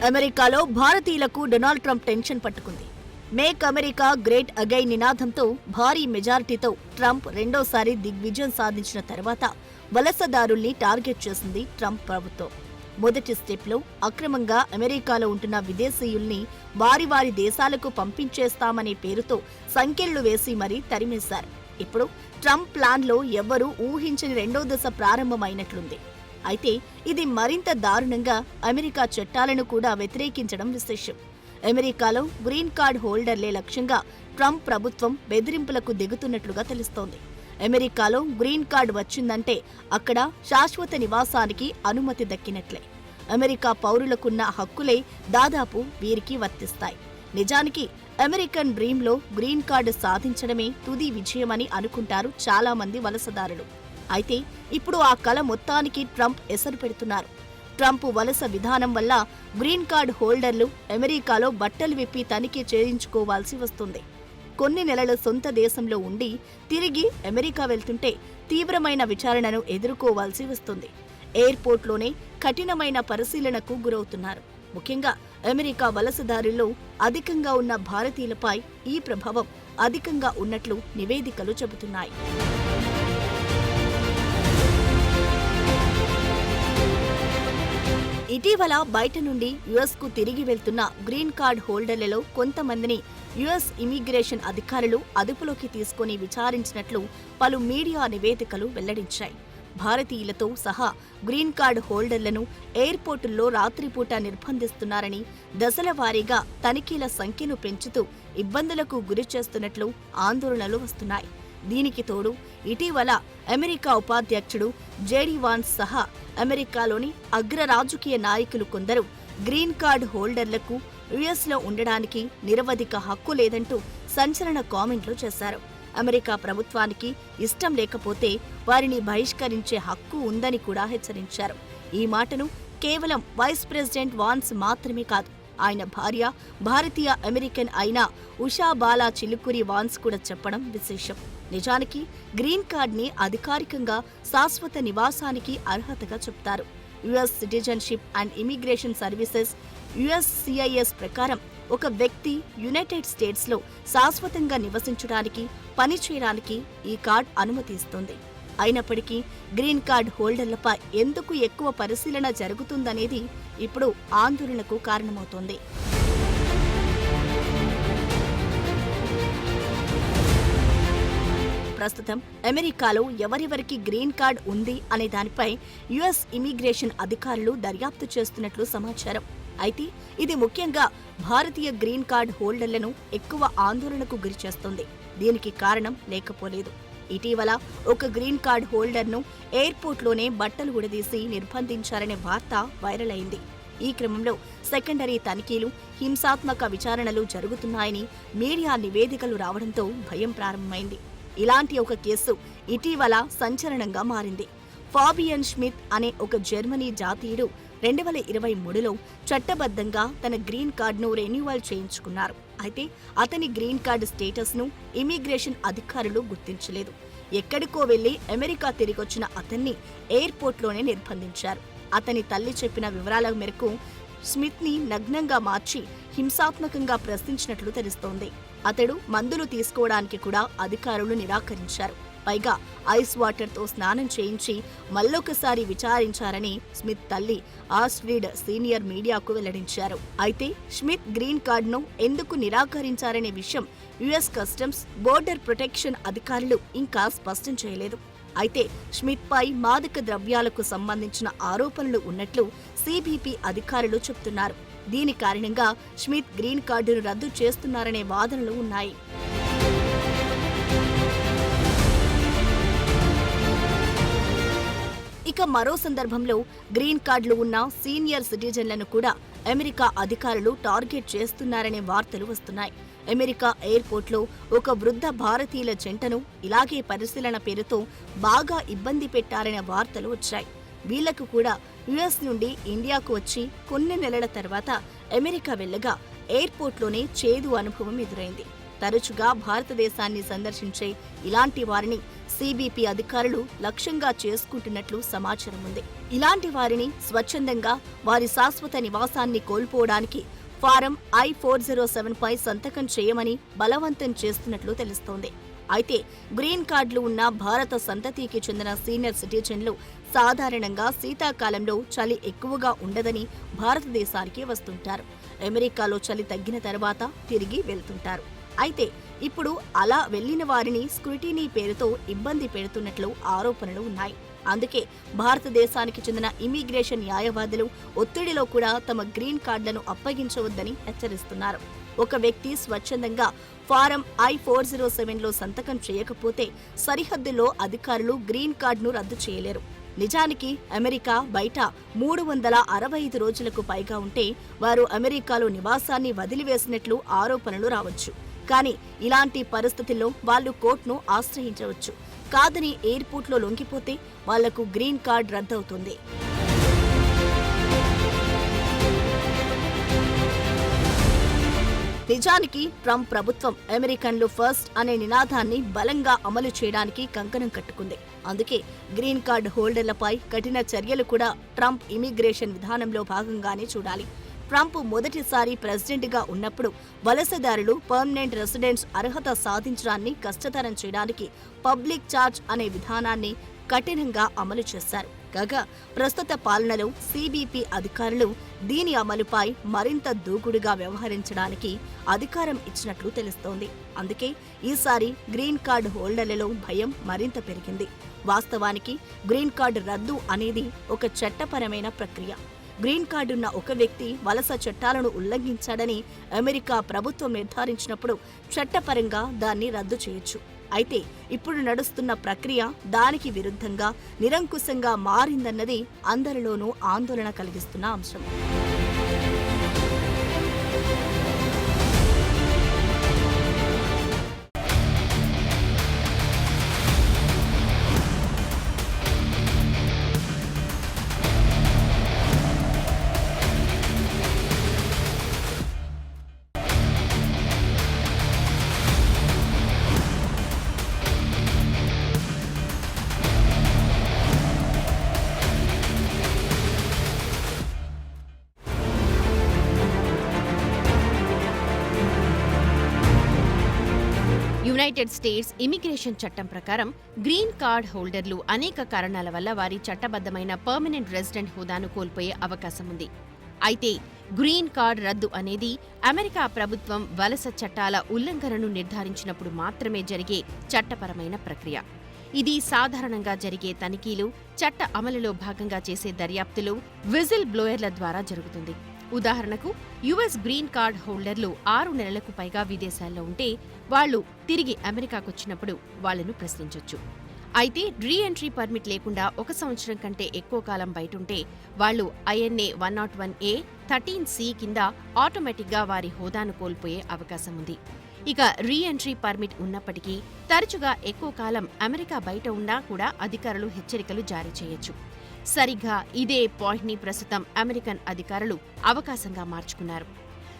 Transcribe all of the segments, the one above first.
అమెరికాలో భారతీయులకు Donald Trump tension పట్టుకుంది. మేక్ అమెరికా గ్రేట్ అగైన్ నినాదంతో భారీ మెజారిటీతో ట్రంప్ రెండోసారి దిగ్విజయం సాధించిన తర్వాత వలసదారుల్ని టార్గెట్ చేసింది ట్రంప్ ప్రభుత్వం. మొదటి స్టెప్లో అక్రమంగా అమెరికాలో ఉంటున్న విదేశీయుల్ని వారి వారి దేశాలకు పంపించేస్తామనే పేరుతో సంకెళ్లు వేసి మరీ తరిమేశారు. ఇప్పుడు ట్రంప్ ప్లాన్లో ఎవ్వరూ ఊహించని రెండో దశ ప్రారంభమైనట్లుంది. అయితే ఇది మరింత దారుణంగా అమెరికా చట్టాలను కూడా వ్యతిరేకించడం విశేషం. అమెరికాలో గ్రీన్ కార్డ్ హోల్డర్లే లక్ష్యంగా ట్రంప్ ప్రభుత్వం బెదిరింపులకు దిగుతున్నట్లుగా తెలుస్తోంది. అమెరికాలో గ్రీన్ కార్డ్ వచ్చిందంటే అక్కడ శాశ్వత నివాసానికి అనుమతి దక్కినట్లే. అమెరికా పౌరులకున్న హక్కులే దాదాపు వీరికి వర్తిస్తాయి. నిజానికి అమెరికన్ డ్రీమ్లో గ్రీన్ కార్డు సాధించడమే తుది విజయమని అనుకుంటారు చాలా మంది వలసదారులు. అయితే ఇప్పుడు ఆ కల మొత్తానికి ట్రంప్ ఎసరు పెడుతున్నారు. ట్రంప్ వలస విధానం వల్ల గ్రీన్ కార్డ్ హోల్డర్లు అమెరికాలో బట్టలు విప్పి తనిఖీ చేయించుకోవాల్సి వస్తుంది. కొన్ని నెలల సొంత దేశంలో ఉండి తిరిగి అమెరికా వెళ్తుంటే తీవ్రమైన విచారణను ఎదుర్కోవాల్సి వస్తుంది. ఎయిర్పోర్ట్లోనే కఠినమైన పరిశీలనకు గురవుతున్నారు. ముఖ్యంగా అమెరికా వలసదారుల్లో అధికంగా ఉన్న భారతీయులపై ఈ ప్రభావం అధికంగా ఉన్నట్లు నివేదికలు చెబుతున్నాయి. ఇటీవల బయట నుండి యుఎస్కు తిరిగి వెళ్తున్న గ్రీన్ కార్డ్ హోల్డర్లలో కొంతమందిని యుఎస్ ఇమిగ్రేషన్ అధికారులు అదుపులోకి తీసుకుని విచారించినట్లు పలు మీడియా నివేదికలు వెల్లడించాయి. భారతీయులతో సహా గ్రీన్ కార్డ్ హోల్డర్లను ఎయిర్పోర్టుల్లో రాత్రిపూట నిర్బంధిస్తున్నారని, దశల వారీగా తనిఖీల సంఖ్యను పెంచుతూ ఇబ్బందులకు గురి చేస్తున్నట్లు ఆందోళనలు వస్తున్నాయి. దీనికి తోడు ఇటీవల అమెరికా ఉపాధ్యక్షుడు జేడీ వాన్స్ సహా అమెరికాలోని అగ్ర రాజకీయ నాయకులు కొందరు గ్రీన్ కార్డ్ హోల్డర్లకు యుఎస్లో ఉండడానికి నిరవధిక హక్కు లేదంటూ సంచలన కామెంట్లు చేశారు. అమెరికా ప్రభుత్వానికి ఇష్టం లేకపోతే వారిని బహిష్కరించే హక్కు ఉందని కూడా హెచ్చరించారు. ఈ మాటను కేవలం వైస్ ప్రెసిడెంట్ వాన్స్ మాత్రమే కాదు, ఆయన భార్య భారతీయ అమెరికన్ అయిన ఉషా బాలా చిలుకురి వాన్స్ కూడా చెప్పడం విశేషం. నిజానికి గ్రీన్ కార్డ్ని అధికారికంగా శాశ్వత నివాసానికి అర్హతగా చెప్తారు. US citizenship and immigration services USCIS ప్రకారం ఒక వ్యక్తి యునైటెడ్ స్టేట్స్లో శాశ్వతంగా నివసించడానికి, పనిచేయడానికి ఈ కార్డ్ అనుమతిస్తుంది. అయినప్పటికీ గ్రీన్ కార్డ్ హోల్డర్లపై ఎందుకు ఎక్కువ పరిశీలన జరుగుతుందనేది ఇప్పుడు ఆందోళనకు కారణమవుతోంది. ప్రస్తుతం అమెరికాలో ఎవరెవరికి గ్రీన్ కార్డ్ ఉంది అనే దానిపై యుఎస్ ఇమిగ్రేషన్ అధికారులు దర్యాప్తు చేస్తున్నట్లు సమాచారం. అయితే ఇది ముఖ్యంగా భారతీయ గ్రీన్ కార్డ్ హోల్డర్లను ఎక్కువ ఆందోళనకు గురిచేస్తోంది. దీనికి కారణం లేకపోలేదు. ఇటీవల ఒక గ్రీన్ కార్డ్ హోల్డర్ను ఎయిర్పోర్ట్లోనే బట్టలు ఉడదీసి నిర్బంధించారనే వార్త వైరల్ అయింది. ఈ క్రమంలో సెకండరీ తనిఖీలు, హింసాత్మక విచారణలు జరుగుతున్నాయని మీడియా నివేదికలు రావడంతో భయం ప్రారంభమైంది. ఇలాంటి ఒక కేసు ఇటీవల సంచలనంగా మారింది. ఫాబియన్ ష్మిత్ అనే ఒక జర్మనీ జాతీయుడు 2023లో చట్టబద్ధంగా తన గ్రీన్ కార్డును రెన్యువల్ చేయించుకున్నారు. అయితే అతని గ్రీన్ కార్డు స్టేటస్ను ఇమిగ్రేషన్ అధికారులు గుర్తించలేదు. ఎక్కడికో వెళ్లి అమెరికా తిరిగొచ్చిన అతన్ని ఎయిర్పోర్ట్లోనే నిర్బంధించారు. అతని తల్లి చెప్పిన వివరాల మేరకు స్మిత్ని నగ్నంగా మార్చి హింసాత్మకంగా ప్రశ్నించినట్లు తెలుస్తోంది. అతడు మందులు తీసుకోవడానికి కూడా అధికారులు నిరాకరించారు. పైగా ఐస్ వాటర్తో స్నానం చేయించి మళ్ళొకసారి విచారించారని స్మిత్ తల్లి ఆస్ట్రిడ్ సీనియర్ మీడియాకు వెల్లడించారు. అయితే స్మిత్ గ్రీన్ కార్డును ఎందుకు నిరాకరించారనే విషయం యుఎస్ కస్టమ్స్, బోర్డర్ ప్రొటెక్షన్ అధికారులు ఇంకా స్పష్టం చేయలేదు. అయితే స్మిత్ పై మాదక ద్రవ్యాలకు సంబంధించిన ఆరోపణలు ఉన్నట్లు సిబిపి అధికారులు చెబుతున్నారు. దీని కారణంగా స్మిత్ గ్రీన్ కార్డును రద్దు చేస్తున్నారనే వాదనలు ఉన్నాయి. ఇక మరో సందర్భంలో గ్రీన్ కార్డులు ఉన్న సీనియర్ సిటిజన్లను కూడా అమెరికా అధికారులు టార్గెట్ చేస్తున్నారనే వార్తలు వస్తున్నాయి. అమెరికా ఎయిర్పోర్ట్లో ఒక వృద్ధ భారతీయుల జంటను ఇలాగే పరిశీలన పేరుతో బాగా ఇబ్బంది పెట్టారనే వార్తలు వచ్చాయి. వీళ్లకు కూడా యుఎస్ నుండి ఇండియాకు వచ్చి కొన్ని నెలల తర్వాత అమెరికా వెళ్లగా ఎయిర్పోర్ట్లోనే చేదు అనుభవం ఎదురైంది. తరచుగా భారతదేశాన్ని సందర్శించే ఇలాంటి వారిని సిబిపి అధికారులు లక్ష్యంగా చేసుకుంటున్నట్లు సమాచారం ఉంది. ఇలాంటి వారిని స్వచ్ఛందంగా వారి శాశ్వత నివాసాన్ని కోల్పోవడానికి ఫారం I-407 పై సంతకం చేయమని బలవంతం చేస్తున్నట్లు తెలుస్తోంది. అయితే గ్రీన్ కార్డులు ఉన్న భారత సంతతికి చెందిన సీనియర్ సిటిజన్లు సాధారణంగా శీతాకాలంలో చలి ఎక్కువగా ఉండదని భారతదేశానికి వస్తుంటారు. అమెరికాలో చలి తగ్గిన తర్వాత తిరిగి వెళ్తుంటారు. అయితే ఇప్పుడు అలా వెళ్లిన వారిని స్క్రూటినీ పేరుతో ఇబ్బంది పెడుతున్నట్లు ఆరోపణలు ఉన్నాయి. అందుకే భారతదేశానికి చెందిన ఇమిగ్రేషన్ న్యాయవాదులు ఒత్తిడిలో కూడా తమ గ్రీన్ కార్డులను అప్పగించవద్దని హెచ్చరిస్తున్నారు. ఒక వ్యక్తి స్వచ్ఛందంగా ఫారం I-407లో సంతకం చేయకపోతే సరిహద్దులో అధికారులు గ్రీన్ కార్డును రద్దు చేయలేరు. నిజానికి అమెరికా బయట 365 రోజులకు పైగా ఉంటే వారు అమెరికాలో నివాసాన్ని వదిలివేసినట్లు ఆరోపణలు రావచ్చు. కానీ ఇలాంటి పరిస్థితుల్లో వాళ్లు కోర్టును ఆశ్రయించవచ్చు. కాదని ఎయిర్పోర్ట్లో లొంగిపోతే వాళ్లకు గ్రీన్ కార్డ్ రద్దవుతుంది. నిజానికి ట్రంప్ ప్రభుత్వం అమెరికన్లు ఫస్ట్ అనే నినాదాన్ని బలంగా అమలు చేయడానికి కంకణం కట్టుకుంది. అందుకే గ్రీన్ కార్డు హోల్డర్లపై కఠిన చర్యలు కూడా ట్రంప్ ఇమిగ్రేషన్ విధానంలో భాగంగానే చూడాలి. ట్రంప్ మొదటిసారి ప్రెసిడెంట్గా ఉన్నప్పుడు వలసదారులు పర్మనెంట్ రెసిడెంట్స్ అర్హత సాధించడాన్ని కష్టతరం చేయడానికి పబ్లిక్ చార్జ్ అనే విధానాన్ని కఠినంగా అమలు చేశారు. కాగా ప్రస్తుత పాలనలో సిబిపి అధికారులు దీని అమలుపై మరింత దూకుడుగా వ్యవహరించడానికి అధికారం ఇచ్చినట్లు తెలుస్తోంది. అందుకే ఈసారి గ్రీన్ కార్డు హోల్డర్లలో భయం మరింత పెరిగింది. వాస్తవానికి గ్రీన్ కార్డు రద్దు అనేది ఒక చట్టపరమైన ప్రక్రియ. గ్రీన్ కార్డున్న ఒక వ్యక్తి వలస చట్టాలను ఉల్లంఘించాడని అమెరికా ప్రభుత్వం నిర్ధారించినప్పుడు చట్టపరంగా దాన్ని రద్దు చేయొచ్చు. అయితే ఇప్పుడు నడుస్తున్న ప్రక్రియ దానికి విరుద్ధంగా నిరంకుశంగా మారిందన్నది అందరిలోనూ ఆందోళన కలిగిస్తున్న అంశం. యునైటెడ్ స్టేట్స్ ఇమిగ్రేషన్ చట్టం ప్రకారం గ్రీన్ కార్డ్ హోల్డర్లు అనేక కారణాల వల్ల వారి చట్టబద్ధమైన పర్మనెంట్ రెసిడెంట్ హోదాను కోల్పోయే అవకాశం ఉంది. అయితే గ్రీన్ కార్డ్ రద్దు అనేది అమెరికా ప్రభుత్వం వలస చట్టాల ఉల్లంఘనను నిర్ధారించినప్పుడు మాత్రమే జరిగే చట్టపరమైన ప్రక్రియ. ఇది సాధారణంగా జరిగే తనిఖీలు, చట్ట అమలులో భాగంగా చేసే దర్యాప్తులు, విజిల్ బ్లోయర్ల ద్వారా జరుగుతుంది. ఉదాహరణకు యుఎస్ గ్రీన్ కార్డ్ హోల్డర్లు 6 నెలలకు పైగా విదేశాల్లో ఉంటే వాళ్లు తిరిగి అమెరికాకొచ్చినప్పుడు వాళ్లను ప్రశ్నించొచ్చు. అయితే రీ ఎంట్రీ పర్మిట్ లేకుండా 1 సంవత్సరం కంటే ఎక్కువ కాలం బయటుంటే వాళ్లు INA 101A 13C కింద ఆటోమేటిక్గా వారి హోదాను కోల్పోయే అవకాశం ఉంది. ఇక రీ ఎంట్రీ పర్మిట్ ఉన్నప్పటికీ తరచుగా ఎక్కువ కాలం అమెరికా బయట ఉన్నా కూడా అధికారులు హెచ్చరికలు జారీ చేయొచ్చు. సరిగ్గా ఇదే పాయింట్ని ప్రస్తుతం అమెరికన్ అధికారులు అవకాశంగా మార్చుకున్నారు.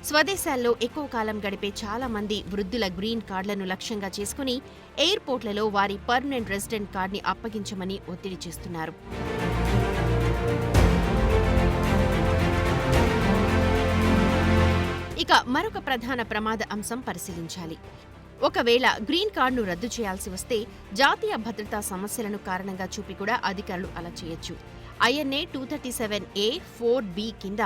స్వదేశాల్లో ఎక్కువ కాలం గడిపే చాలా మంది వృద్ధుల గ్రీన్ కార్డులను లక్ష్యంగా చేసుకుని ఎయిర్పోర్ట్లలో వారి పర్మనెంట్ రెసిడెంట్ కార్డుని అప్పగించమని ఒత్తిడి చేస్తున్నారు. ఇక మరొక ప్రధాన ప్రమాద అంశం పరిశీలించాలి. ఒకవేళ గ్రీన్ కార్డును రద్దు చేయాల్సి వస్తే జాతీయ భద్రతా సమస్యలను కారణంగా చూపి కూడా అధికారులు అలా చేయొచ్చు. INA 237A 4B కింద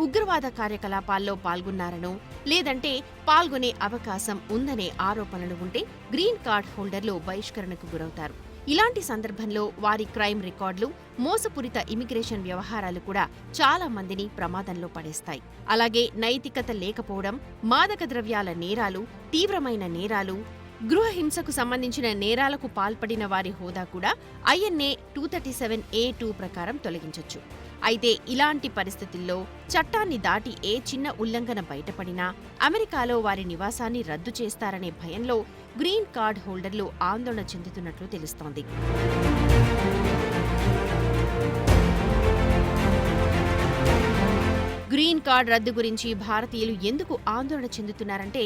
ఉగ్రవాద కార్యకలాపాల్లో పాల్గొన్నారనో లేదంటే పాల్గొనే అవకాశం ఉందనే ఆరోపణలు ఉంటే గ్రీన్ కార్డ్ హోల్డర్లు బహిష్కరణకు గురవుతారు. ఇలాంటి సందర్భంలో వారి క్రైమ్ రికార్డులు, మోసపూరిత ఇమిగ్రేషన్ వ్యవహారాలు కూడా చాలా మందిని ప్రమాదంలో పడేస్తాయి. అలాగే నైతికత లేకపోవడం, మాదక ద్రవ్యాల నేరాలు, తీవ్రమైన నేరాలు, గృహ హింసకు సంబంధించిన నేరాలకు పాల్పడిన వారి హోదా కూడా INA 237A2 ప్రకారం తొలగించొచ్చు. అయితే ఇలాంటి పరిస్థితుల్లో చట్టాన్ని దాటి ఏ చిన్న ఉల్లంఘన బయటపడినా అమెరికాలో వారి నివాసాన్ని రద్దు చేస్తారనే భయంలో గ్రీన్ కార్డ్ హోల్డర్లు ఆందోళన చెందుతున్నట్లు తెలుస్తోంది. గ్రీన్ కార్డ్ రద్దు గురించి భారతీయులు ఎందుకు ఆందోళన చెందుతున్నారంటే,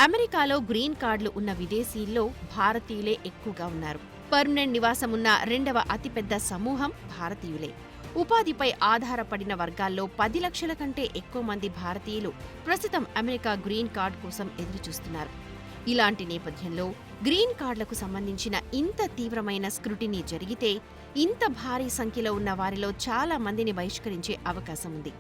అమెరికాలో గ్రీన్ కార్డులు ఉన్న విదేశీయుల్లో భారతీయులే ఎక్కువగా ఉన్నారు. పర్మనెంట్ నివాసం ఉన్న రెండవ అతిపెద్ద సమూహం భారతీయులే. ఉపాధిపై ఆధారపడిన వర్గాల్లో 10 లక్షల కంటే ఎక్కువ మంది భారతీయులు ప్రస్తుతం అమెరికా గ్రీన్ కార్డ్ కోసం ఎదురుచూస్తున్నారు. ఇలాంటి నేపథ్యంలో గ్రీన్ కార్డులకు సంబంధించిన ఇంత తీవ్రమైన స్క్రూటినీ జరిగితే ఇంత భారీ సంఖ్యలో ఉన్న వారిలో చాలా మందిని బహిష్కరించే అవకాశం ఉంది.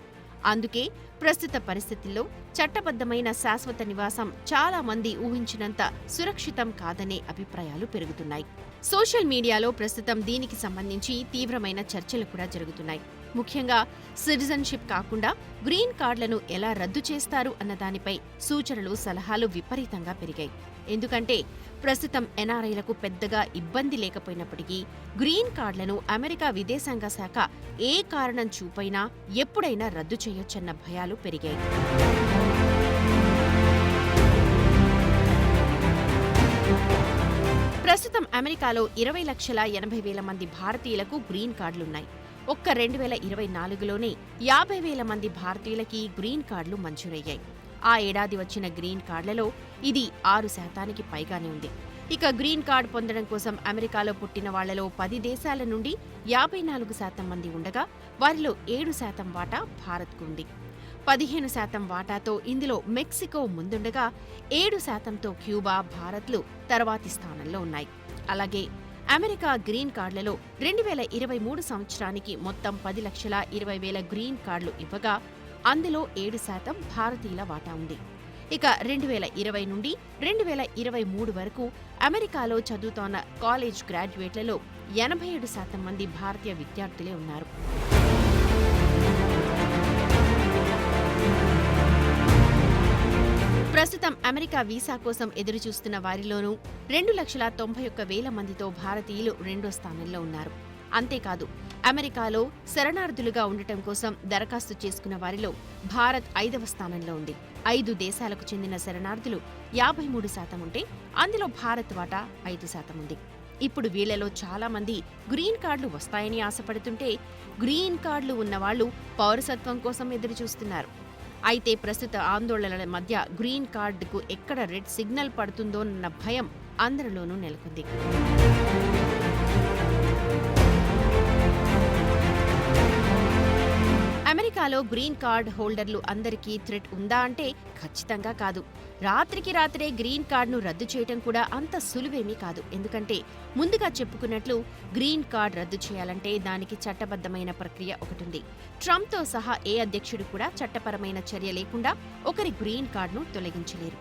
అందుకే ప్రస్తుత పరిస్థితుల్లో చట్టబద్ధమైన శాశ్వత నివాసం చాలా మంది ఊహించినంత సురక్షితం కాదనే అభిప్రాయాలు పెరుగుతున్నాయి. సోషల్ మీడియాలో ప్రస్తుతం దీనికి సంబంధించి తీవ్రమైన చర్చలు కూడా జరుగుతున్నాయి. ముఖ్యంగా సిటిజన్షిప్ కాకుండా గ్రీన్ కార్డులను ఎలా రద్దు చేస్తారు అన్న దానిపై సూచనలు, సలహాలు విపరీతంగా పెరిగాయి. ఎందుకంటే ప్రస్తుతం ఎన్ఆర్ఐలకు పెద్దగా ఇబ్బంది లేకపోయినప్పటికీ గ్రీన్ కార్డులను అమెరికా విదేశాంగ శాఖ ఏ కారణం చూపైనా ఎప్పుడైనా రద్దు చేయొచ్చన్న భయాలు పెరిగాయి. ప్రస్తుతం అమెరికాలో 20,80,000 మంది భారతీయులకు గ్రీన్ కార్డులున్నాయి. ఒక్క 2024లోనే 50,000 మంది భారతీయులకి గ్రీన్ కార్డులు మంజూరయ్యాయి. ఆ ఏడాది వచ్చిన గ్రీన్ కార్డులలో ఇది 6% పైగానే ఉంది. ఇక గ్రీన్ కార్డు పొందడం కోసం అమెరికాలో పుట్టిన వాళ్లలో 10 దేశాల నుండి 54% మంది ఉండగా వారిలో 7% వాటా భారత్కు ఉంది. 15% వాటాతో ఇందులో మెక్సికో ముందుండగా 7%తో క్యూబా, భారత్లు తర్వాతి స్థానంలో ఉన్నాయి. అలాగే అమెరికా గ్రీన్ కార్డులలో 2023 సంవత్సరానికి మొత్తం 10,20,000 గ్రీన్ కార్డులు ఇవ్వగా అందులో 7% భారతీయుల వాటా ఉంది. ఇక 2020 నుండి 2023 వరకు అమెరికాలో చదువుతోన్న కాలేజ్ గ్రాడ్యుయేట్లలో 87% మంది భారతీయ విద్యార్థులే ఉన్నారు. ప్రస్తుతం అమెరికా వీసా కోసం ఎదురుచూస్తున్న వారిలోనూ 2,91,000 మందితో భారతీయులు రెండో స్థానంలో ఉన్నారు. అంతేకాదు అమెరికాలో శరణార్థులుగా ఉండటం కోసం దరఖాస్తు చేసుకున్న వారిలో భారత్ 5వ స్థానంలో ఉంది. 5 దేశాలకు చెందిన శరణార్థులు 53% ఉంటే అందులో భారత్ వాటా 5% ఉంది. ఇప్పుడు వీళ్లలో చాలా మంది గ్రీన్ కార్డులు వస్తాయని ఆశపడుతుంటే గ్రీన్ కార్డులు ఉన్నవాళ్లు పౌరసత్వం కోసం ఎదురుచూస్తున్నారు. అయితే ప్రస్తుత ఆందోళనల మధ్య గ్రీన్ కార్డుకు ఎక్కడ రెడ్ సిగ్నల్ పడుతుందోనన్న భయం అందరిలోనూ నెలకొంది. అమెరికాలో గ్రీన్ కార్డ్ హోల్డర్లు అందరికీ థ్రెట్ ఉందా అంటే ఖచ్చితంగా కాదు. రాత్రికి రాత్రే గ్రీన్ కార్డును రద్దు చేయటం కూడా అంత సులువేమీ కాదు. ఎందుకంటే ముందుగా చెప్పుకున్నట్లు గ్రీన్ కార్డ్ రద్దు చేయాలంటే దానికి చట్టబద్ధమైన ప్రక్రియ ఒకటుంది. ట్రంప్తో సహా ఏ అధ్యక్షుడు కూడా చట్టపరమైన చర్య లేకుండా ఒకరి గ్రీన్ కార్డును తొలగించలేరు.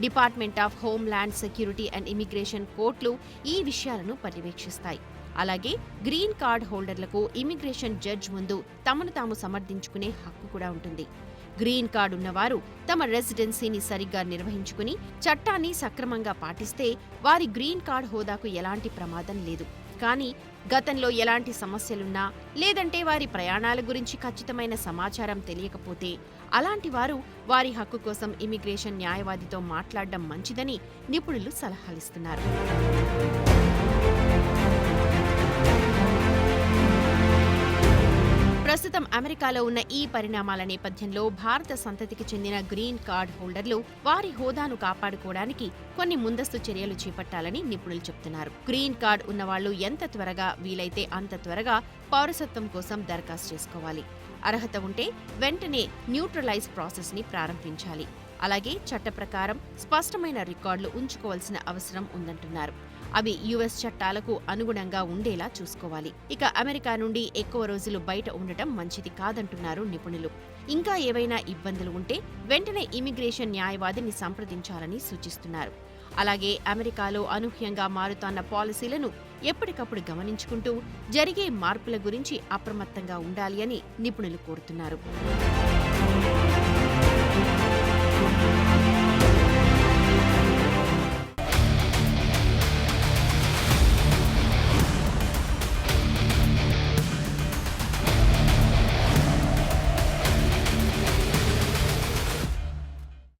Department of homeland security and immigration కోర్టులు ఈ విషయాలను పర్యవేక్షిస్తాయి. అలాగే గ్రీన్ కార్డ్ హోల్డర్లకు ఇమిగ్రేషన్ జడ్జ్ ముందు తమను తాము సమర్థించుకునే హక్కు కూడా ఉంటుంది. గ్రీన్ కార్డు ఉన్నవారు తమ రెసిడెన్సీని సరిగ్గా నిర్వహించుకుని చట్టాన్ని సక్రమంగా పాటిస్తే వారి గ్రీన్ కార్డ్ హోదాకు ఎలాంటి ప్రమాదం లేదు. కానీ గతంలో ఎలాంటి సమస్యలున్నా లేదంటే వారి ప్రయాణాల గురించి ఖచ్చితమైన సమాచారం తెలియకపోతే అలాంటి వారు వారి హక్కు కోసం ఇమిగ్రేషన్ న్యాయవాదితో మాట్లాడడం మంచిదని నిపుణులు సలహాలిస్తున్నారు. ప్రస్తుతం అమెరికాలో ఉన్న ఈ పరిణామాల నేపథ్యంలో భారత సంతతికి చెందిన గ్రీన్ కార్డ్ హోల్డర్లు వారి హోదాను కాపాడుకోవడానికి కొన్ని ముందస్తు చర్యలు చేపట్టాలని నిపుణులు చెబుతున్నారు. గ్రీన్ కార్డ్ ఉన్నవాళ్లు ఎంత త్వరగా వీలైతే అంత త్వరగా పౌరసత్వం కోసం దరఖాస్తు చేసుకోవాలి. అర్హత ఉంటే వెంటనే న్యూట్రలైజ్ ప్రాసెస్ ని ప్రారంభించాలి. అలాగే చట్ట ప్రకారం స్పష్టమైన రికార్డులు ఉంచుకోవాల్సిన అవసరం ఉందంటున్నారు. అవి యుఎస్ చట్టాలకు అనుగుణంగా ఉండేలా చూసుకోవాలి. ఇక అమెరికా నుండి ఎక్కువ రోజులు బయట ఉండటం మంచిది కాదంటున్నారు నిపుణులు. ఇంకా ఏవైనా ఇబ్బందులు ఉంటే వెంటనే ఇమిగ్రేషన్ న్యాయవాదిని సంప్రదించాలని సూచిస్తున్నారు. అలాగే అమెరికాలో అనూహ్యంగా మారుతోన్న పాలసీలను ఎప్పటికప్పుడు గమనించుకుంటూ జరిగే మార్పుల గురించి అప్రమత్తంగా ఉండాలి అని నిపుణులు కోరుతున్నారు.